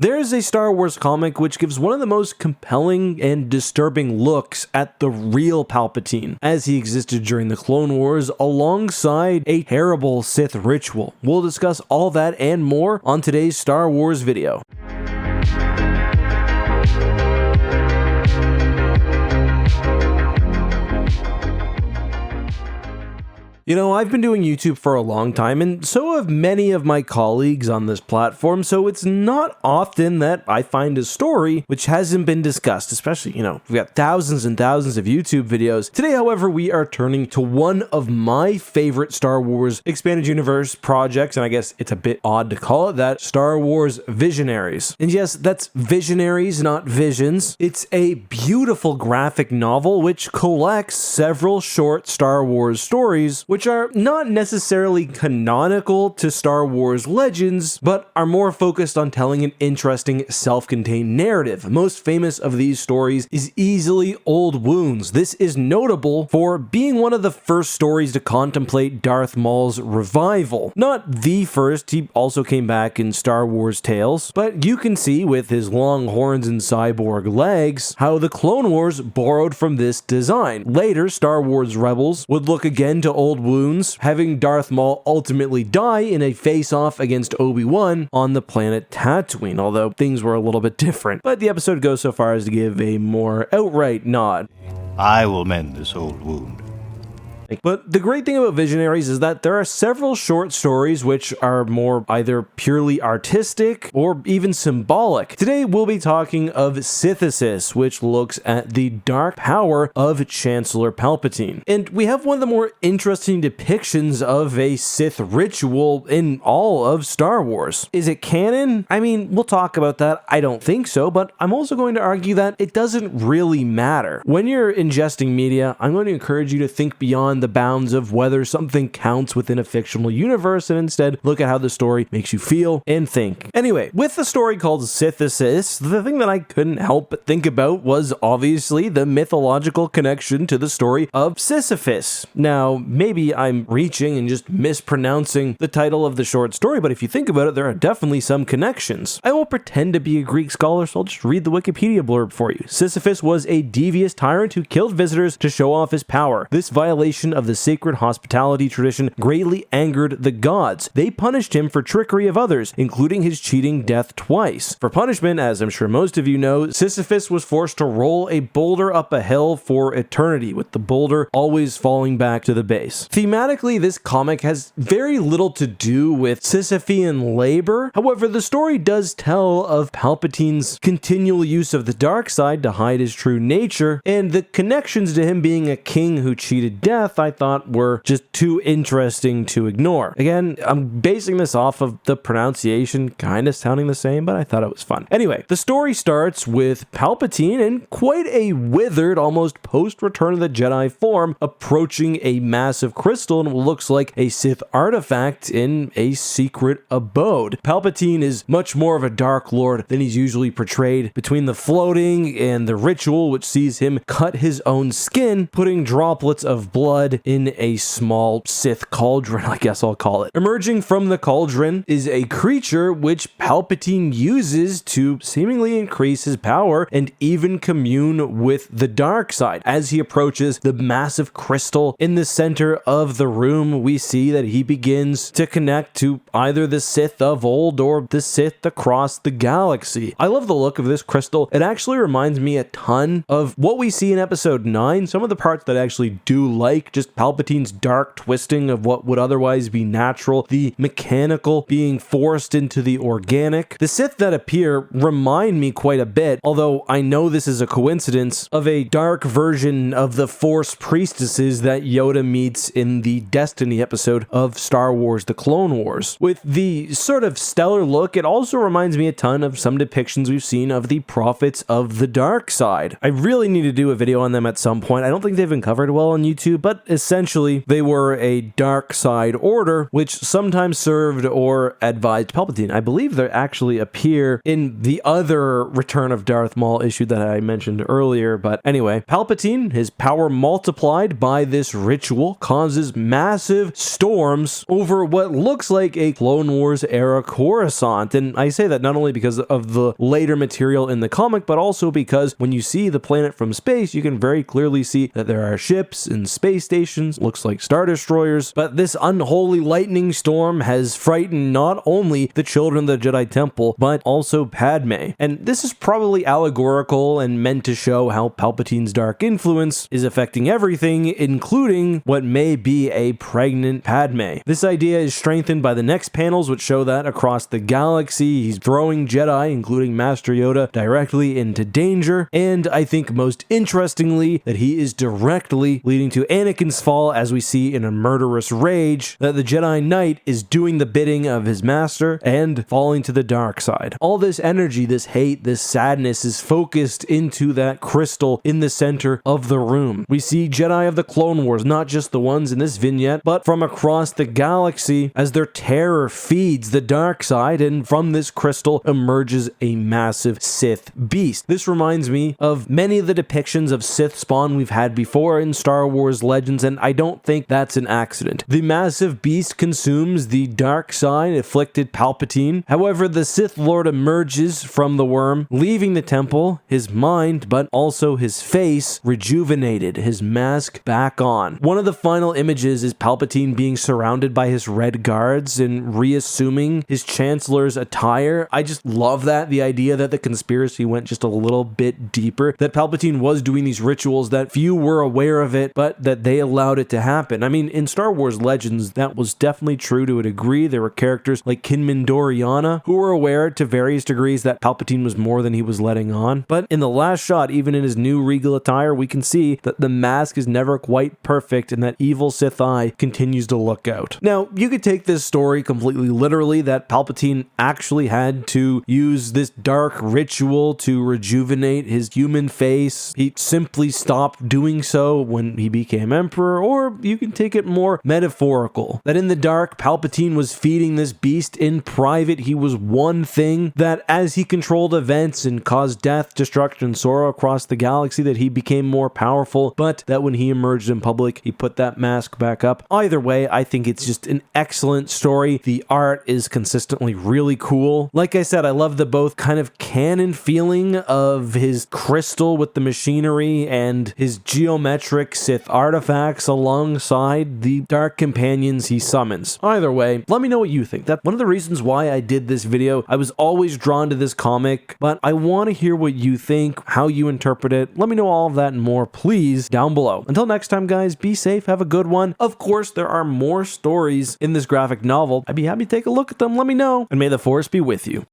There's a Star Wars comic which gives one of the most compelling and disturbing looks at the real Palpatine as he existed during the Clone Wars alongside a terrible Sith ritual. We'll discuss all that and more on today's Star Wars video. You know, I've been doing YouTube for a long time, and so have many of my colleagues on this platform, so it's not often that I find a story which hasn't been discussed, especially, we've got thousands and thousands of YouTube videos. Today, however, we are turning to one of my favorite Star Wars Expanded Universe projects, and I guess it's a bit odd to call it that, Star Wars Visionaries. And yes, that's Visionaries, not Visions. It's a beautiful graphic novel which collects several short Star Wars stories, which are not necessarily canonical to Star Wars legends, but are more focused on telling an interesting self-contained narrative. Most famous of these stories is easily Old Wounds. This is notable for being one of the first stories to contemplate Darth Maul's revival. Not the first, he also came back in Star Wars Tales, but you can see with his long horns and cyborg legs how the Clone Wars borrowed from this design. Later, Star Wars Rebels would look again to Old Wounds, having Darth Maul ultimately die in a face-off against Obi-Wan on the planet Tatooine, although things were a little bit different. But the episode goes so far as to give a more outright nod. I will mend this old wound. But the great thing about Visionaries is that there are several short stories which are more either purely artistic or even symbolic. Today we'll be talking of Sythesis, which looks at the dark power of Chancellor Palpatine. And we have one of the more interesting depictions of a Sith ritual in all of Star Wars. Is it canon? I mean, we'll talk about that. I don't think so, but I'm also going to argue that it doesn't really matter. When you're ingesting media, I'm going to encourage you to think beyond the bounds of whether something counts within a fictional universe and instead look at how the story makes you feel and think. Anyway, with the story called Sithisis, the thing that I couldn't help but think about was obviously the mythological connection to the story of Sisyphus. Now, maybe I'm reaching and just mispronouncing the title of the short story, but if you think about it, there are definitely some connections. I won't pretend to be a Greek scholar, so I'll just read the Wikipedia blurb for you. Sisyphus was a devious tyrant who killed visitors to show off his power. This violation of the sacred hospitality tradition greatly angered the gods. They punished him for trickery of others, including his cheating death twice. For punishment, as I'm sure most of you know, Sisyphus was forced to roll a boulder up a hill for eternity, with the boulder always falling back to the base. Thematically, this comic has very little to do with Sisyphean labor. However, the story does tell of Palpatine's continual use of the dark side to hide his true nature, and the connections to him being a king who cheated death I thought were just too interesting to ignore. Again, I'm basing this off of the pronunciation kind of sounding the same, but I thought it was fun. Anyway, the story starts with Palpatine in quite a withered, almost post-Return of the Jedi form, approaching a massive crystal and what looks like a Sith artifact in a secret abode. Palpatine is much more of a Dark Lord than he's usually portrayed, between the floating and the ritual which sees him cut his own skin, putting droplets of blood in a small Sith cauldron, I guess I'll call it. Emerging from the cauldron is a creature which Palpatine uses to seemingly increase his power and even commune with the dark side. As he approaches the massive crystal in the center of the room, we see that he begins to connect to either the Sith of old or the Sith across the galaxy. I love the look of this crystal. It actually reminds me a ton of what we see in episode 9. Some of the parts that I actually do like, just Palpatine's dark twisting of what would otherwise be natural, the mechanical being forced into the organic. The Sith that appear remind me quite a bit, although I know this is a coincidence, of a dark version of the Force priestesses that Yoda meets in the Destiny episode of Star Wars The Clone Wars. With the sort of stellar look, it also reminds me a ton of some depictions we've seen of the prophets of the dark side. I really need to do a video on them at some point. I don't think they've been covered well on YouTube, but but essentially they were a dark side order which sometimes served or advised Palpatine. I believe they actually appear in the other Return of Darth Maul issue that I mentioned earlier, but anyway, Palpatine, his power multiplied by this ritual, causes massive storms over what looks like a Clone Wars era Coruscant, and I say that not only because of the later material in the comic, but also because when you see the planet from space, you can very clearly see that there are ships and space stations, looks like Star Destroyers, but this unholy lightning storm has frightened not only the children of the Jedi Temple, but also Padme. And this is probably allegorical and meant to show how Palpatine's dark influence is affecting everything, including what may be a pregnant Padme. This idea is strengthened by the next panels, which show that across the galaxy, he's throwing Jedi, including Master Yoda, directly into danger, and I think most interestingly, that he is directly leading to Anakin's fall, as we see in a murderous rage, that the Jedi Knight is doing the bidding of his master and falling to the dark side. All this energy, this hate, this sadness is focused into that crystal in the center of the room. We see Jedi of the Clone Wars, not just the ones in this vignette, but from across the galaxy as their terror feeds the dark side, and from this crystal emerges a massive Sith beast. This reminds me of many of the depictions of Sith spawn we've had before in Star Wars Legends, and I don't think that's an accident. The massive beast consumes the dark side afflicted Palpatine. However, the Sith Lord emerges from the worm, leaving the temple, his mind, but also his face, rejuvenated, his mask back on. One of the final images is Palpatine being surrounded by his red guards and reassuming his Chancellor's attire. I just love that, the idea that the conspiracy went just a little bit deeper, that Palpatine was doing these rituals, that few were aware of it, but that they allowed it to happen. I mean, in Star Wars Legends, that was definitely true to a degree. There were characters like Kinman Doriana who were aware to various degrees that Palpatine was more than he was letting on. But in the last shot, even in his new regal attire, we can see that the mask is never quite perfect and that evil Sith eye continues to look out. Now, you could take this story completely literally, that Palpatine actually had to use this dark ritual to rejuvenate his human face. He simply stopped doing so when he became Emperor, or you can take it more metaphorical, that in the dark, Palpatine was feeding this beast in private. He was one thing, that as he controlled events and caused death, destruction, sorrow across the galaxy, that he became more powerful, but that when he emerged in public, he put that mask back up. Either way, I think it's just an excellent story. The art is consistently really cool. Like I said, I love the both kind of canon feeling of his crystal with the machinery and his geometric Sith artifacts alongside the dark companions he summons. Either way, let me know what you think. That's one of the reasons why I did this video. I was always drawn to this comic, but I want to hear what you think, how you interpret it. Let me know all of that and more, please, down below. Until next time, guys, be safe, have a good one. Of course, there are more stories in this graphic novel. I'd be happy to take a look at them. Let me know, and may the Force be with you.